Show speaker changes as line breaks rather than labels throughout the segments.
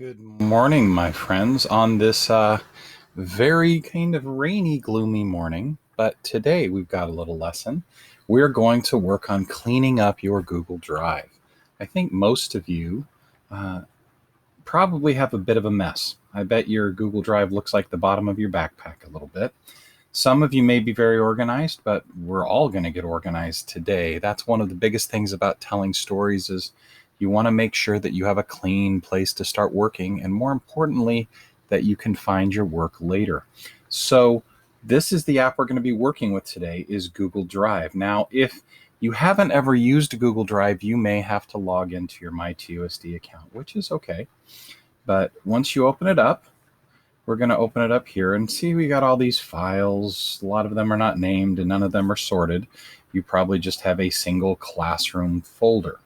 Good morning, my friends, on this very kind of rainy, gloomy morning. But today we've got a little lesson. We're going to work on cleaning up your Google Drive. I think most of you uh, probably have a bit of a mess. I bet your Google Drive looks like the bottom of your backpack a little bit. Some of you may be very organized, but we're all going to get organized today. That's one of the biggest things about telling stories is you want to make sure that you have a clean place to start working, and more importantly, that you can find your work later. So this is the app we're going to be working with today is Google Drive. Now, if you haven't ever used Google Drive, you may have to log into your MyTUSD account, which is okay. But once you open it up, we're going to open it up here and see we got all these files. A lot of them are not named and none of them are sorted. You probably just have a single classroom folder.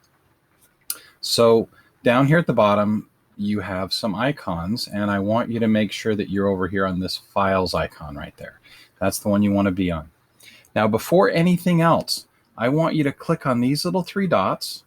So down here at the bottom, you have some icons, and I want you to make sure that you're over here on this files icon right there. That's the one you want to be on. Now, before anything else, I want you to click on these little three dots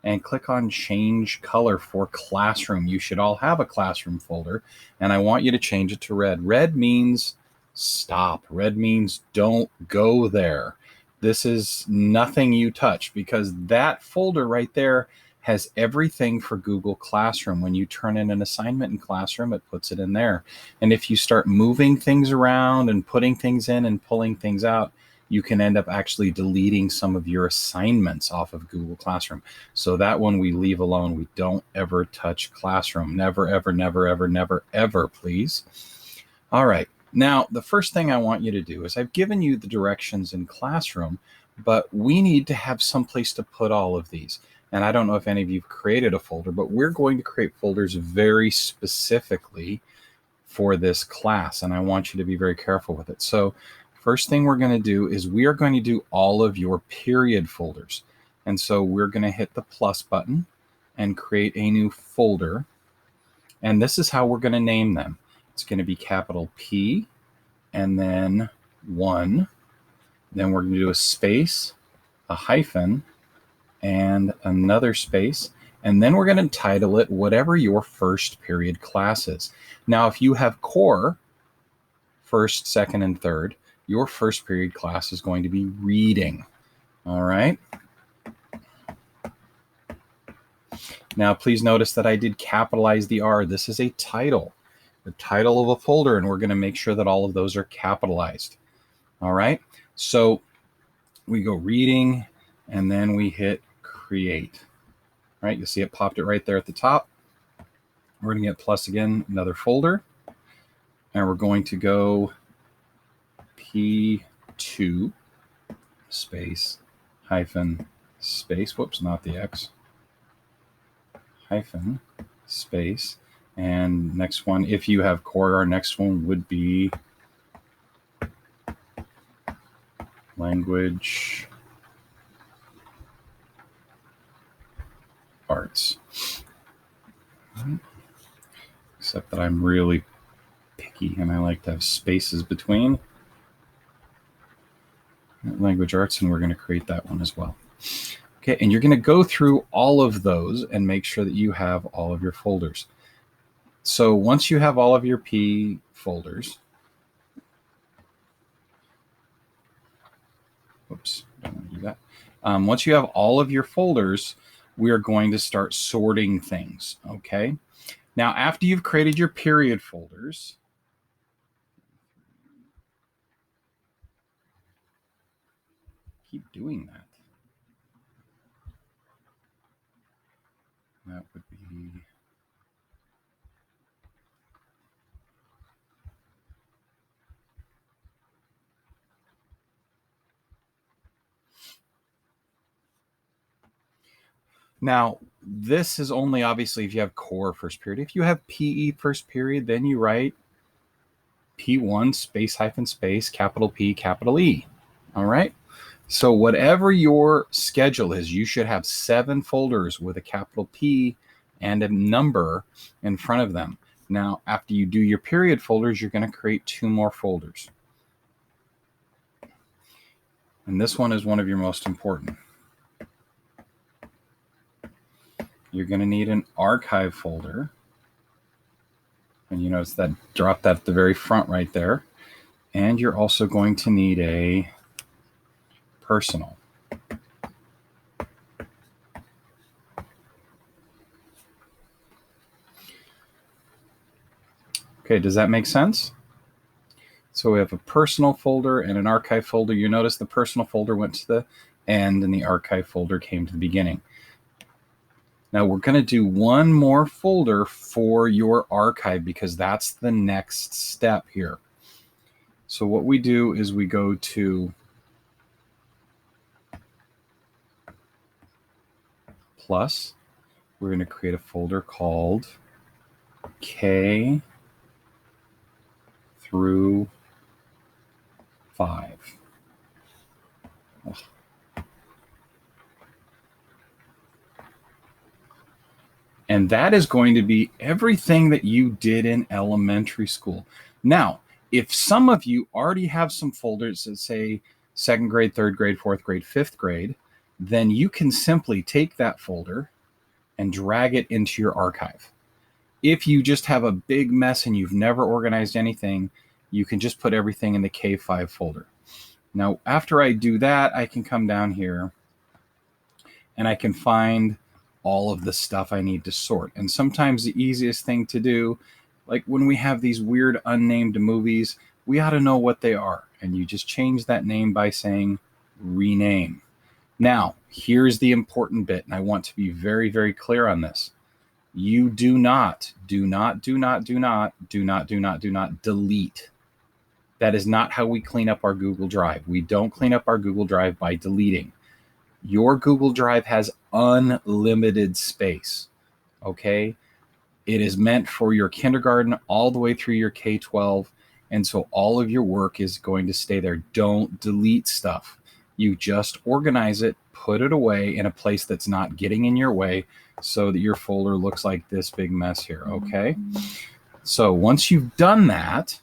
and click on change color for classroom. You should all have a classroom folder, and I want you to change it to red. Red means stop. Red means don't go there. This is nothing you touch, because that folder right there has everything for Google Classroom. When you turn in an assignment in Classroom, it puts it in there. And if you start moving things around and putting things in and pulling things out, you can end up actually deleting some of your assignments off of Google Classroom. So that one we leave alone. We don't ever touch Classroom. Never, ever, never, ever, never, ever, please. All right. Now, the first thing I want you to do is I've given you the directions in Classroom, but we need to have some place to put all of these. And I don't know if any of you have created a folder, but we're going to create folders very specifically for this class, and I want you to be very careful with it. So first thing we're going to do is we are going to do all of your period folders. And so we're going to hit the plus button and create a new folder. And this is how we're going to name them. It's going to be capital P and then 1. Then we're going to do a space, a hyphen, and another space. And then we're going to title it whatever your first period class is. Now, if you have core, first, second, and third, your first period class is going to be reading. All right. Now, please notice that I did capitalize the R. This is a title, the title of a folder, and we're going to make sure that all of those are capitalized. All right. So we go reading, and then we hit create. All right. You'll see it popped it right there at the top. We're going to get plus again, another folder, and we're going to go P2 space hyphen space, whoops, not the X, hyphen space, and next one, if you have core, our next one would be language arts. Except that I'm really picky and I like to have spaces between language arts, and we're going to create that one as well. Okay, and you're going to go through all of those and make sure that you have all of your folders. So once you have all of your P folders, whoops, don't want to do that. Once you have all of your folders, we are going to start sorting things, okay? Now, after you've created your period folders, keep doing that. That would be... Now, this is only obviously if you have core first period. If you have PE first period, then you write P1 space hyphen space, capital P, capital E. All right. So whatever your schedule is, you should have 7 folders with a capital P and a number in front of them. Now, after you do your period folders, you're going to create 2 more folders. And this one is one of your most important. You're going to need an archive folder. And you notice that drop that at the very front right there. And you're also going to need a personal. Okay, does that make sense? So we have a personal folder and an archive folder. You notice the personal folder went to the end and the archive folder came to the beginning. Now we're going to do one more folder for your archive because that's the next step here. So what we do is we go to plus. We're going to create a folder called K through 5. Ugh. And that is going to be everything that you did in elementary school. Now, if some of you already have some folders that say 2nd grade, 3rd grade, 4th grade, 5th grade, then you can simply take that folder and drag it into your archive. If you just have a big mess and you've never organized anything, you can just put everything in the K5 folder. Now, after I do that, I can come down here and I can find all of the stuff I need to sort. And sometimes the easiest thing to do, like when we have these weird unnamed movies, we ought to know what they are. And you just change that name by saying rename. Now, here's the important bit, and I want to be very, very clear on this. You do not delete. That is not how we clean up our Google Drive. We don't clean up our Google Drive by deleting. Your Google Drive has unlimited space, okay? It is meant for your kindergarten all the way through your K-12, and so all of your work is going to stay there. Don't delete stuff. You just organize it, put it away in a place that's not getting in your way so that your folder looks like this big mess here, okay? So once you've done that,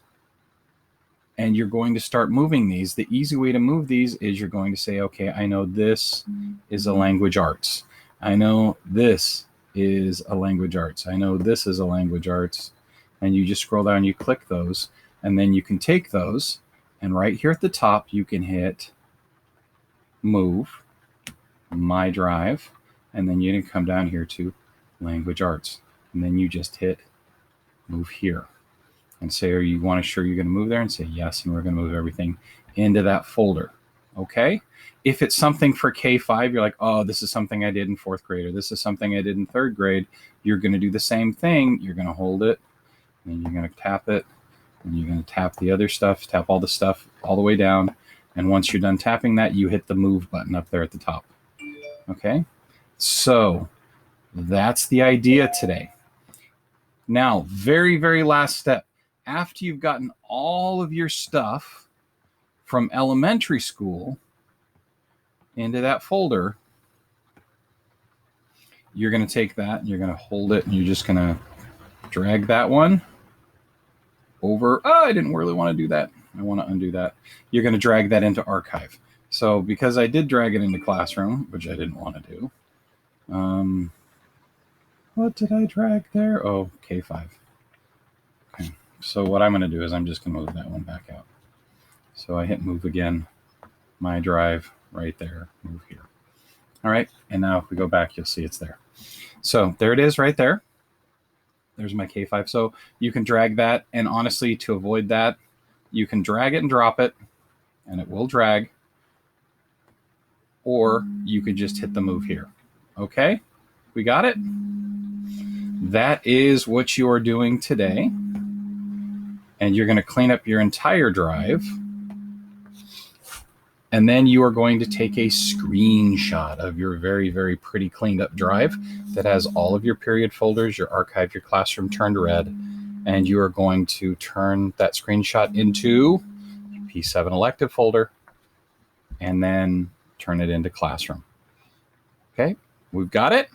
and you're going to start moving these, the easy way to move these is you're going to say, okay, I know this is a language arts. I know this is a language arts. I know this is a language arts. And you just scroll down, you click those, and then you can take those, and right here at the top, you can hit move, my drive, and then you can come down here to language arts. And then you just hit move here. And say, are you want to sure you're going to move there? And say yes, and we're going to move everything into that folder. Okay? If it's something for K5, you're like, oh, this is something I did in 4th grade, or this is something I did in 3rd grade. You're going to do the same thing. You're going to hold it, and you're going to tap it, and you're going to tap the other stuff, tap all the stuff all the way down. And once you're done tapping that, you hit the move button up there at the top. Okay? So that's the idea today. Now, very, very last step. After you've gotten all of your stuff from elementary school into that folder, you're going to take that and you're going to hold it and you're just going to drag that one over. Oh, I didn't really want to do that. I want to undo that. You're going to drag that into archive. So because I did drag it into classroom, which I didn't want to do, what did I drag there? Oh, K5. Okay. So what I'm going to do is I'm just going to move that one back out. So I hit move again, my drive right there, move here. All right. And now if we go back, you'll see it's there. So there it is right there. There's my K5. So you can drag that. And honestly, to avoid that, you can drag it and drop it, and it will drag. Or you could just hit the move here. Okay? We got it? That is what you are doing today. And you're going to clean up your entire drive. And then you are going to take a screenshot of your very, very pretty cleaned up drive that has all of your period folders, your archive, your classroom turned red. And you are going to turn that screenshot into your P7 elective folder and then turn it into classroom. Okay, we've got it.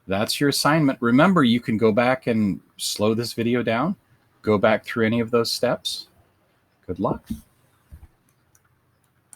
That's your assignment. Remember, you can go back and slow this video down, go back through any of those steps. Good luck.